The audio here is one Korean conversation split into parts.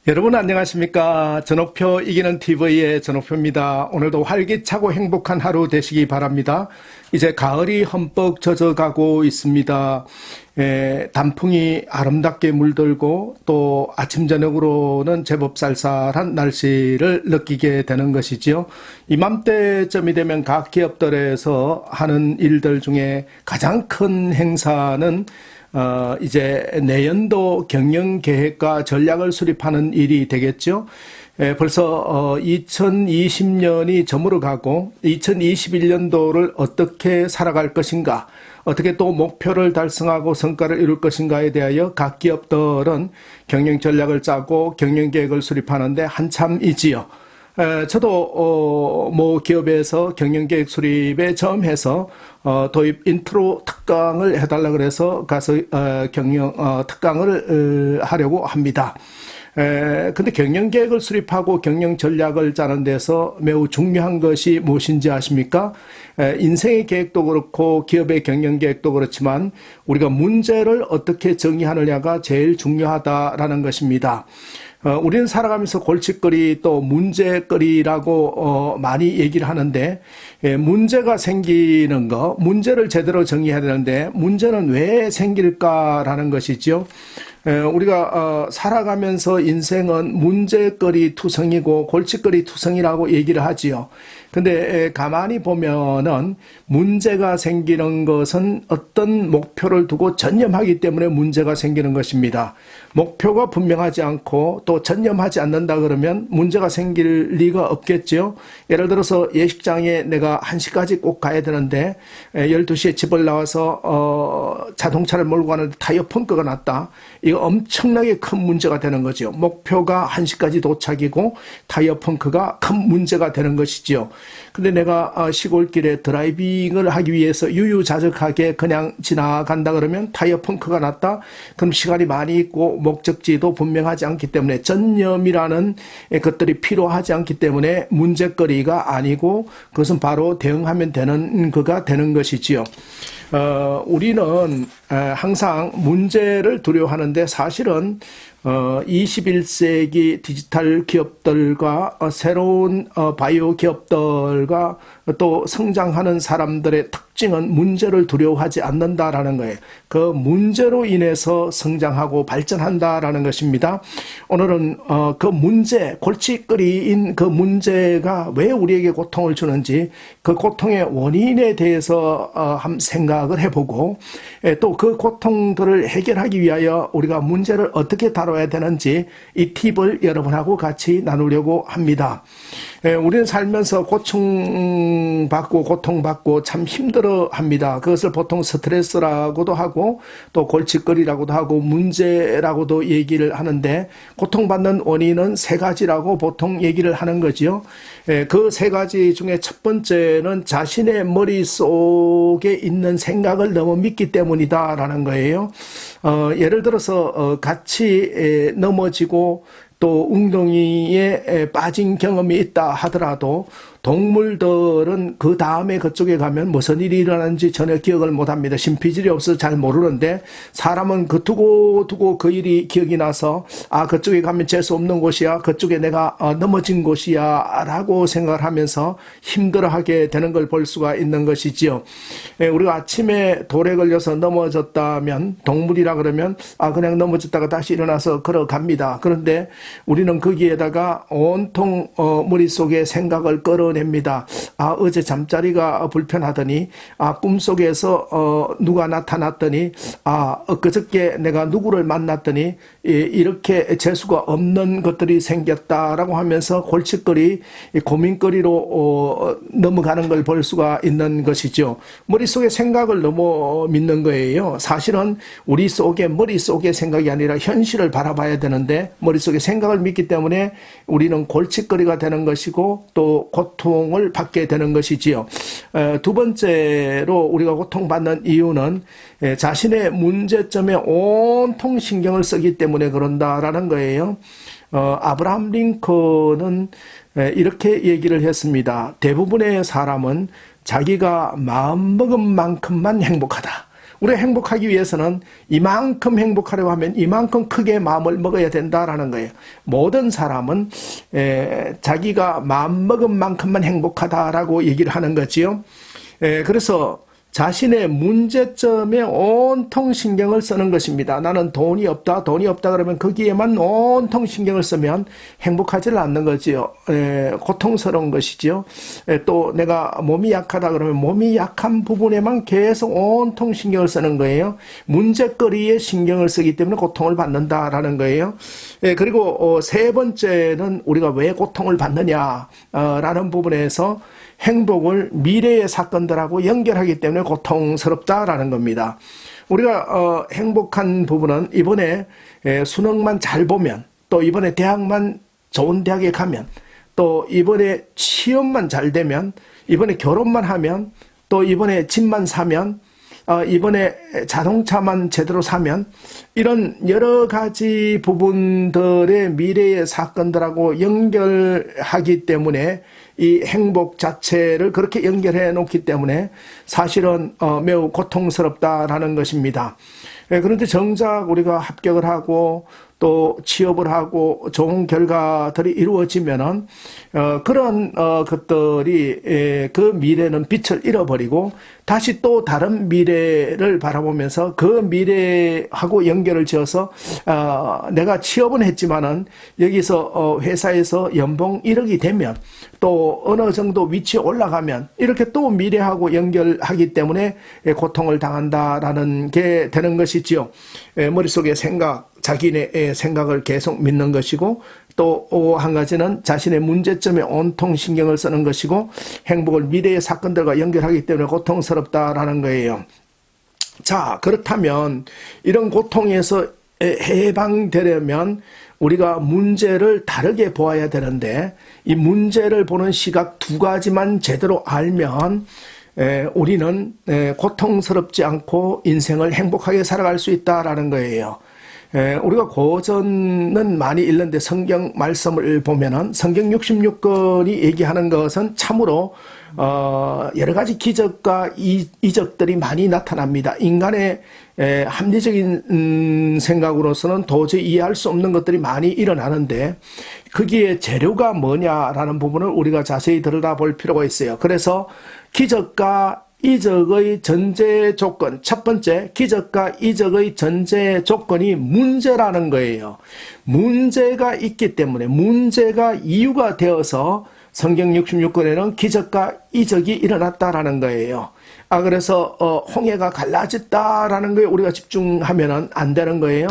여러분 안녕하십니까? 전옥표 이기는 TV의 전옥표입니다. 오늘도 활기차고 행복한 하루 되시기 바랍니다. 이제 가을이 흠뻑 젖어가고 있습니다. 단풍이 아름답게 물들고 또 아침 저녁으로는 제법 쌀쌀한 날씨를 느끼게 되는 것이지요. 이맘때쯤이 되면 각 기업들에서 하는 일들 중에 가장 큰 행사는 이제 내년도 경영계획과 전략을 수립하는 일이 되겠죠. 벌써 2020년이 저물어가고 2021년도를 어떻게 살아갈 것인가, 어떻게 또 목표를 달성하고 성과를 이룰 것인가에 대하여 각 기업들은 경영 전략을 짜고 경영계획을 수립하는데 한참이지요. 저도 모 기업에서 경영계획 수립에 처음 해서 도입 인트로 특강을 해달라 그래서 가서 경영 특강을 하려고 합니다. 근데 경영계획을 수립하고 경영 전략을 짜는 데서 매우 중요한 것이 무엇인지 아십니까? 인생의 계획도 그렇고 기업의 경영계획도 그렇지만 우리가 문제를 어떻게 정의하느냐가 제일 중요하다라는 것입니다. 우리는 살아가면서 골칫거리 또 문제거리라고 많이 얘기를 하는데, 문제가 생기는 거, 문제를 제대로 정의해야 되는데 문제는 왜 생길까라는 것이죠. 우리가 살아가면서 인생은 문제거리 투성이고 골칫거리 투성이라고 얘기를 하지요. 근데 가만히 보면은 문제가 생기는 것은 어떤 목표를 두고 전념하기 때문에 문제가 생기는 것입니다. 목표가 분명하지 않고 또 전념하지 않는다 그러면 문제가 생길 리가 없겠죠. 예를 들어서 예식장에 내가 1시까지 꼭 가야 되는데 12시에 집을 나와서 자동차를 몰고 가는데 타이어 펑크가 났다. 이거 엄청나게 큰 문제가 되는 거죠. 목표가 1시까지 도착이고 타이어 펑크가 큰 문제가 되는 것이지요. 근데 내가 시골길에 드라이빙을 하기 위해서 유유자적하게 그냥 지나간다 그러면 타이어 펑크가 났다. 그럼 시간이 많이 있고 목적지도 분명하지 않기 때문에 전념이라는 것들이 필요하지 않기 때문에 문제거리가 아니고 그것은 바로 대응하면 되는 거가 되는 것이지요. 우리는 항상 문제를 두려워하는데 사실은 21세기 디지털 기업들과 새로운 바이오 기업들과 또 성장하는 사람들의 특징은 문제를 두려워하지 않는다라는 거예요. 그 문제로 인해서 성장하고 발전한다라는 것입니다. 오늘은 그 문제, 골칫거리인 그 문제가 왜 우리에게 고통을 주는지 그 고통의 원인에 대해서 한번 생각을 해보고 또 그 고통들을 해결하기 위하여 우리가 문제를 어떻게 다뤄야 되는지 이 팁을 여러분하고 같이 나누려고 합니다. 우리는 살면서 고통받고 참 힘들어 합니다. 그것을 보통 스트레스라고도 하고 또 골칫거리라고도 하고 문제라고도 얘기를 하는데, 고통받는 원인은 세 가지라고 보통 얘기를 하는 거지요. 그 세 가지 중에 첫 번째는 자신의 머릿속에 있는 생각을 너무 믿기 때문이다라는 거예요. 예를 들어서 같이 넘어지고 또 웅덩이에 빠진 경험이 있다 하더라도 동물들은 그 다음에 그쪽에 가면 무슨 일이 일어나는지 전혀 기억을 못합니다. 심피질이 없어서 잘 모르는데 사람은 그 두고 그 일이 기억이 나서 그쪽에 가면 재수 없는 곳이야, 그쪽에 내가 넘어진 곳이야 라고 생각을 하면서 힘들어하게 되는 걸 볼 수가 있는 것이지요. 우리가 아침에 돌에 걸려서 넘어졌다면 동물이라 그러면 그냥 넘어졌다가 다시 일어나서 걸어갑니다. 그런데 우리는 거기에다가 온통 머릿속에 생각을 끌어냅니다. 어제 잠자리가 불편하더니, 꿈속에서 누가 나타났더니, 그저께 내가 누구를 만났더니 이렇게 재수가 없는 것들이 생겼다라고 하면서 골칫거리, 고민거리로 넘어가는 걸 볼 수가 있는 것이죠. 머릿속에 생각을 너무 믿는 거예요. 사실은 우리 속에 머릿속의 생각이 아니라 현실을 바라봐야 되는데 머릿속에 생각을 믿기 때문에 우리는 골칫거리가 되는 것이고 또 고통을 받게 되는 것이지요. 두 번째로 우리가 고통받는 이유는 자신의 문제점에 온통 신경을 쓰기 때문에 그런다라는 거예요. 아브라함 링컨은 이렇게 얘기를 했습니다. 대부분의 사람은 자기가 마음먹은 만큼만 행복하다. 우리가 행복하기 위해서는 이만큼 행복하려고 하면 이만큼 크게 마음을 먹어야 된다라는 거예요. 모든 사람은 자기가 마음먹은 만큼만 행복하다라고 얘기를 하는 거지요. 그래서 자신의 문제점에 온통 신경을 쓰는 것입니다. 나는 돈이 없다 그러면 거기에만 온통 신경을 쓰면 행복하지를 않는 거지요. 고통스러운 것이지요. 또 내가 몸이 약하다 그러면 몸이 약한 부분에만 계속 온통 신경을 쓰는 거예요. 문제거리에 신경을 쓰기 때문에 고통을 받는다라는 거예요. 그리고 세 번째는 우리가 왜 고통을 받느냐라는 부분에서 행복을 미래의 사건들하고 연결하기 때문에 고통스럽다라는 겁니다. 우리가 행복한 부분은 이번에 수능만 잘 보면, 또 이번에 대학만 좋은 대학에 가면, 또 이번에 취업만 잘 되면, 이번에 결혼만 하면, 또 이번에 집만 사면, 이번에 자동차만 제대로 사면, 이런 여러 가지 부분들의 미래의 사건들하고 연결하기 때문에 이 행복 자체를 그렇게 연결해 놓기 때문에 사실은 매우 고통스럽다라는 것입니다. 그런데 정작 우리가 합격을 하고 또 취업을 하고 좋은 결과들이 이루어지면은 그런 것들이 그 미래는 빛을 잃어버리고 다시 또 다른 미래를 바라보면서 그 미래하고 연결을 지어서 내가 취업은 했지만은 여기서 회사에서 연봉 1억이 되면 또 어느 정도 위치에 올라가면 이렇게 또 미래하고 연결하기 때문에 고통을 당한다라는 게 되는 것이지요. 머릿속에 자기네 생각을 계속 믿는 것이고, 또 한 가지는 자신의 문제점에 온통 신경을 쓰는 것이고, 행복을 미래의 사건들과 연결하기 때문에 고통스럽다라는 거예요. 자, 그렇다면 이런 고통에서 해방되려면 우리가 문제를 다르게 보아야 되는데, 이 문제를 보는 시각 두 가지만 제대로 알면 우리는 고통스럽지 않고 인생을 행복하게 살아갈 수 있다라는 거예요. 우리가 고전은 많이 읽는데 성경 말씀을 보면은 성경 66권이 얘기하는 것은 참으로 여러 가지 기적과 이적들이 많이 나타납니다. 인간의 합리적인 생각으로서는 도저히 이해할 수 없는 것들이 많이 일어나는데 거기에 재료가 뭐냐라는 부분을 우리가 자세히 들여다볼 필요가 있어요. 그래서 기적과 이적의 전제 조건, 첫 번째 기적과 이적의 전제 조건이 문제라는 거예요. 문제가 있기 때문에 문제가 이유가 되어서 성경 66권에는 기적과 이적이 일어났다라는 거예요. 그래서 홍해가 갈라졌다라는 거에 우리가 집중하면 안 되는 거예요.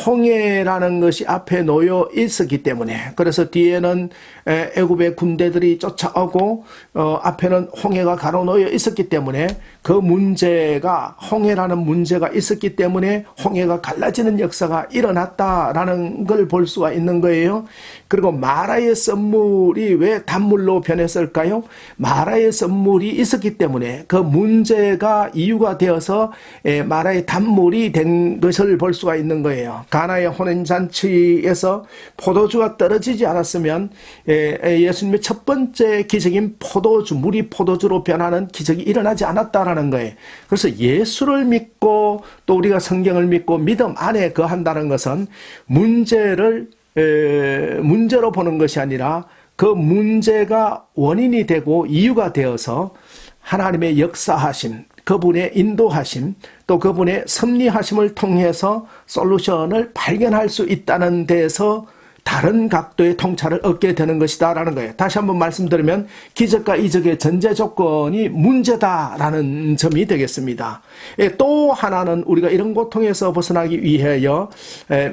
홍해라는 것이 앞에 놓여 있었기 때문에, 그래서 뒤에는 애굽의 군대들이 쫓아오고 앞에는 홍해가 가로놓여 있었기 때문에 그 문제가, 홍해라는 문제가 있었기 때문에 홍해가 갈라지는 역사가 일어났다라는 걸 볼 수가 있는 거예요. 그리고 마라의 썰물이 왜 단물로 변했을까요? 마라의 썰물이 있었기 때문에 그 문제가 이유가 되어서 마라의 단물이 된 것을 볼 수가 있는 거예요. 가나의 혼인잔치에서 포도주가 떨어지지 않았으면 예수님의 첫 번째 기적인 포도주, 물이 포도주로 변하는 기적이 일어나지 않았다라는 거예요. 그래서 예수를 믿고 또 우리가 성경을 믿고 믿음 안에 거한다는 것은 문제를 문제로 보는 것이 아니라 그 문제가 원인이 되고 이유가 되어서 하나님의 역사하심, 그분의 인도하심, 또 그분의 섭리하심을 통해서 솔루션을 발견할 수 있다는 데서 다른 각도의 통찰을 얻게 되는 것이다라는 거예요. 다시 한번 말씀드리면 기적과 이적의 전제 조건이 문제다라는 점이 되겠습니다. 또 하나는 우리가 이런 고통에서 벗어나기 위하여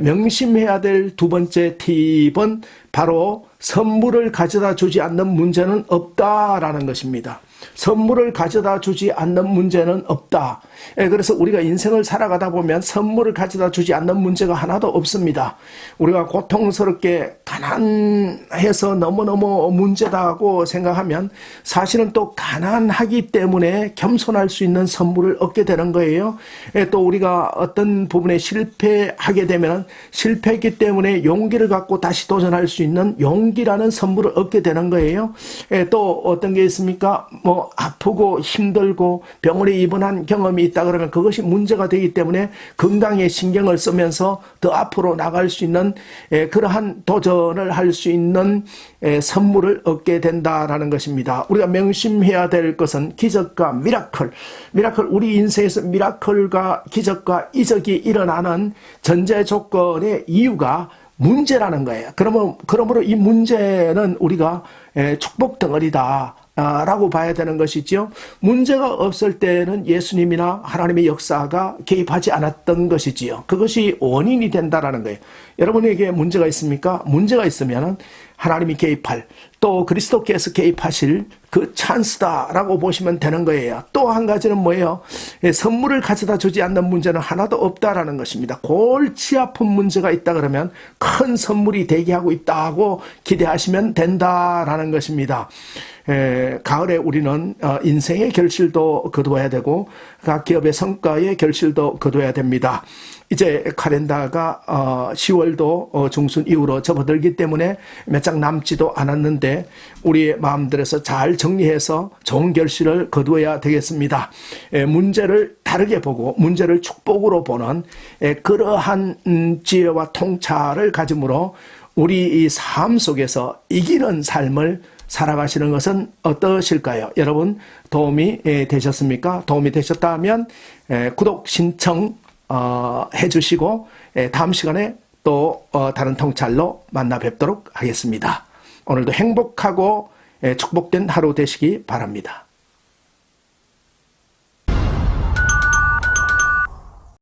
명심해야 될 두 번째 팁은 바로 선물을 가져다 주지 않는 문제는 없다라는 것입니다. 선물을 가져다 주지 않는 문제는 없다. 그래서 우리가 인생을 살아가다 보면 선물을 가져다 주지 않는 문제가 하나도 없습니다. 우리가 고통스럽게 가난해서 너무너무 문제다고 생각하면 사실은 또 가난하기 때문에 겸손할 수 있는 선물을 얻게 되는 거예요. 또 우리가 어떤 부분에 실패하게 되면 실패했기 때문에 용기를 갖고 다시 도전할 수 있는 용기라는 선물을 얻게 되는 거예요. 또 어떤 게 있습니까? 뭐 아프고 힘들고 병원에 입원한 경험이 있다 그러면 그것이 문제가 되기 때문에 건강에 신경을 쓰면서 더 앞으로 나갈 수 있는 그러한 도전을 할 수 있는 선물을 얻게 된다라는 것입니다. 우리가 명심해야 될 것은 기적과 미라클, 우리 인생에서 미라클과 기적과 이적이 일어나는 전제 조건의 이유가 문제라는 거예요. 그러므로 이 문제는 우리가 축복 덩어리다 라고 봐야 되는 것이죠. 문제가 없을 때는 예수님이나 하나님의 역사가 개입하지 않았던 것이지요. 그것이 원인이 된다라는 거예요. 여러분에게 문제가 있습니까? 문제가 있으면 하나님이 개입할, 또 그리스도께서 개입하실 그 찬스다라고 보시면 되는 거예요. 또 한 가지는 뭐예요? 선물을 가져다 주지 않는 문제는 하나도 없다라는 것입니다. 골치 아픈 문제가 있다 그러면 큰 선물이 대기하고 있다고 기대하시면 된다라는 것입니다. 가을에 우리는 인생의 결실도 거두어야 되고 각 기업의 성과의 결실도 거두어야 됩니다. 이제 카렌다가 10월도 중순 이후로 접어들기 때문에 몇 장 남지도 않았는데 우리의 마음들에서 잘 정리해서 좋은 결실을 거두어야 되겠습니다. 문제를 다르게 보고 문제를 축복으로 보는 그러한 지혜와 통찰을 가짐으로 우리 이 삶 속에서 이기는 삶을 살아가시는 것은 어떠실까요? 여러분 도움이 되셨습니까? 도움이 되셨다면 구독 신청 해주시고 다음 시간에 또 다른 통찰로 만나 뵙도록 하겠습니다. 오늘도 행복하고 축복된 하루 되시기 바랍니다.